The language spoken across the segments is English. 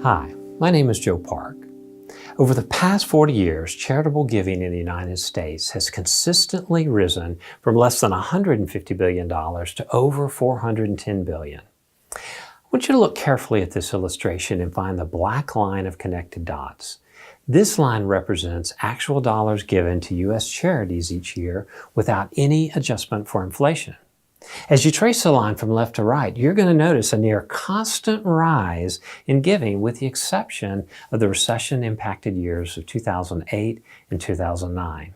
Hi, my name is Joe Park. Over the past 40 years, charitable giving in the United States has consistently risen from less than $150 billion to over $410 billion. I want you to look carefully at this illustration and find the black line of connected dots. This line represents actual dollars given to U.S. charities each year without any adjustment for inflation. As you trace the line from left to right, you're going to notice a near constant rise in giving with the exception of the recession-impacted years of 2008 and 2009.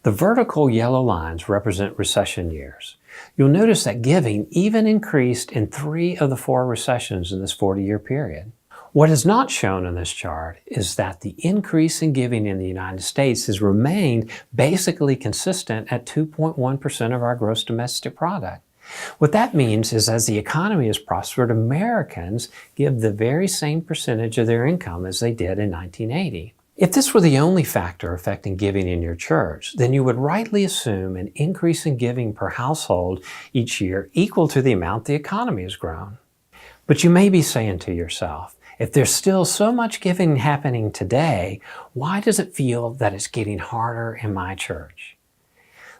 The vertical yellow lines represent recession years. You'll notice that giving even increased in 3 of the 4 recessions in this 40-year period. What is not shown in this chart is that the increase in giving in the United States has remained basically consistent at 2.1% of our gross domestic product. What that means is as the economy has prospered, Americans give the very same percentage of their income as they did in 1980. If this were the only factor affecting giving in your church, then you would rightly assume an increase in giving per household each year equal to the amount the economy has grown. But you may be saying to yourself, if there's still so much giving happening today, why does it feel that it's getting harder in my church?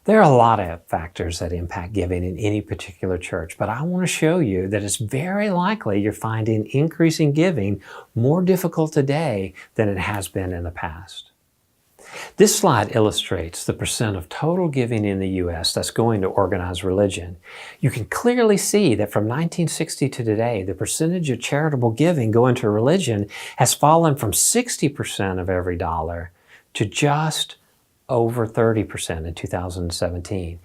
There are a lot of factors that impact giving in any particular church, but I want to show you that it's very likely you're finding increasing giving more difficult today than it has been in the past. This slide illustrates the percent of total giving in the U.S. that's going to organized religion. You can clearly see that from 1960 to today, the percentage of charitable giving going to religion has fallen from 60% of every dollar to just over 30% in 2017.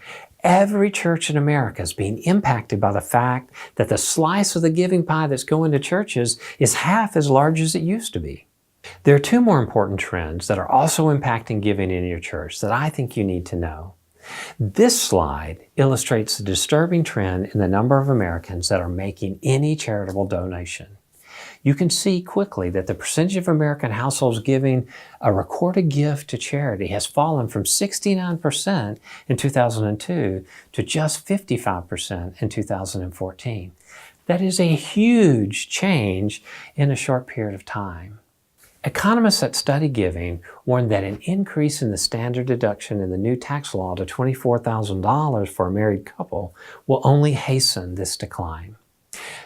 Every church in America is being impacted by the fact that the slice of the giving pie that's going to churches is half as large as it used to be. There are 2 more important trends that are also impacting giving in your church that I think you need to know. This slide illustrates the disturbing trend in the number of Americans that are making any charitable donation. You can see quickly that the percentage of American households giving a recorded gift to charity has fallen from 69% in 2002 to just 55% in 2014. That is a huge change in a short period of time. Economists that study giving warn that an increase in the standard deduction in the new tax law to $24,000 for a married couple will only hasten this decline.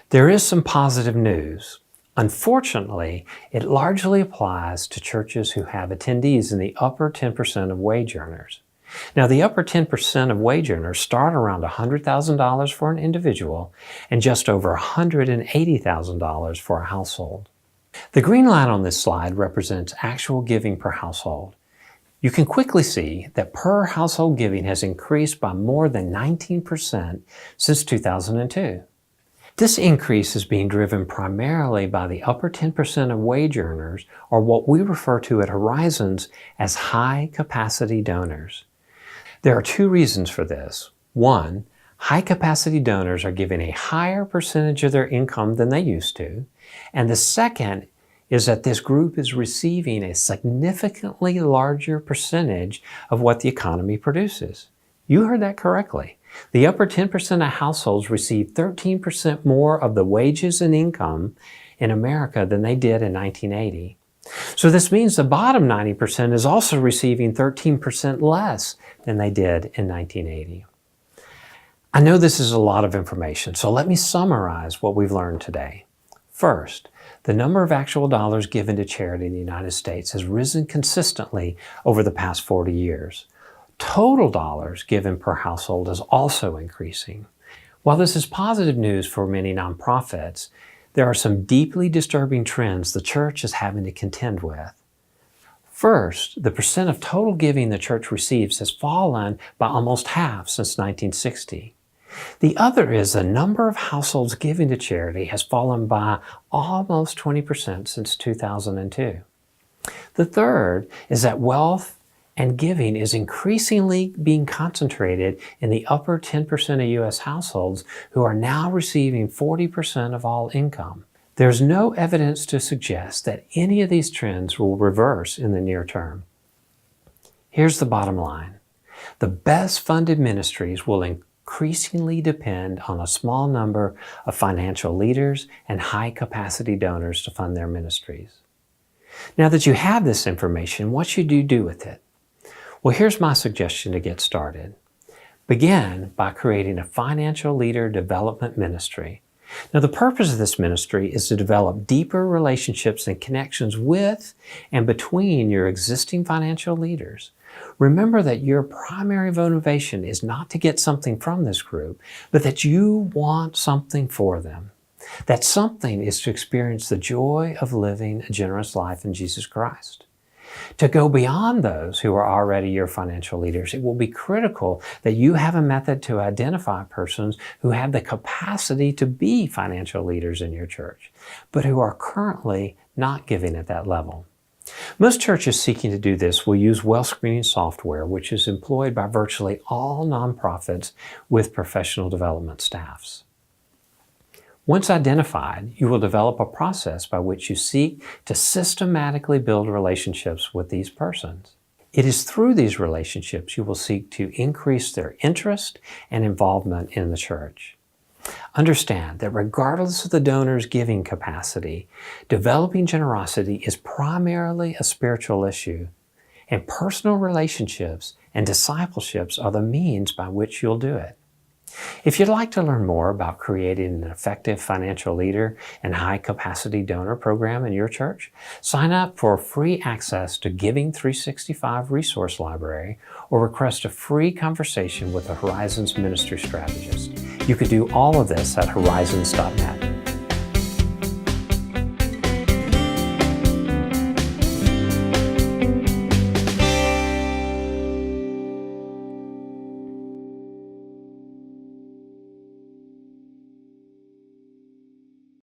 There is some positive news. Unfortunately, it largely applies to churches who have attendees in the upper 10% of wage earners. Now, the upper 10% of wage earners start around $100,000 for an individual and just over $180,000 for a household. The green line on this slide represents actual giving per household. You can quickly see that per household giving has increased by more than 19% since 2002. This increase is being driven primarily by the upper 10% of wage earners, or what we refer to at Horizons as high-capacity donors. There are 2 reasons for this. 1, high-capacity donors are giving a higher percentage of their income than they used to. And the second is that this group is receiving a significantly larger percentage of what the economy produces. You heard that correctly. The upper 10% of households receive 13% more of the wages and income in America than they did in 1980. So this means the bottom 90% is also receiving 13% less than they did in 1980. I know this is a lot of information, so let me summarize what we've learned today. First, the number of actual dollars given to charity in the United States has risen consistently over the past 40 years. Total dollars given per household is also increasing. While this is positive news for many nonprofits, there are some deeply disturbing trends the church is having to contend with. First, the percent of total giving the church receives has fallen by almost half since 1960. The other is the number of households giving to charity has fallen by almost 20% since 2002. The third is that wealth and giving is increasingly being concentrated in the upper 10% of U.S. households who are now receiving 40% of all income. There's no evidence to suggest that any of these trends will reverse in the near term. Here's the bottom line. The best funded ministries will increasingly depend on a small number of financial leaders and high-capacity donors to fund their ministries. Now that you have this information, what should you do with it? Well, here's my suggestion to get started. Begin by creating a financial leader development ministry. Now, the purpose of this ministry is to develop deeper relationships and connections with and between your existing financial leaders. Remember that your primary motivation is not to get something from this group, but that you want something for them. That something is to experience the joy of living a generous life in Jesus Christ. To go beyond those who are already your financial leaders, it will be critical that you have a method to identify persons who have the capacity to be financial leaders in your church, but who are currently not giving at that level. Most churches seeking to do this will use wealth screening software, which is employed by virtually all nonprofits with professional development staffs. Once identified, you will develop a process by which you seek to systematically build relationships with these persons. It is through these relationships you will seek to increase their interest and involvement in the church. Understand that regardless of the donor's giving capacity, developing generosity is primarily a spiritual issue, and personal relationships and discipleships are the means by which you'll do it. If you'd like to learn more about creating an effective financial leader and high-capacity donor program in your church, sign up for free access to Giving 365 Resource Library or request a free conversation with a Horizons ministry strategist. You could do all of this at horizons.net.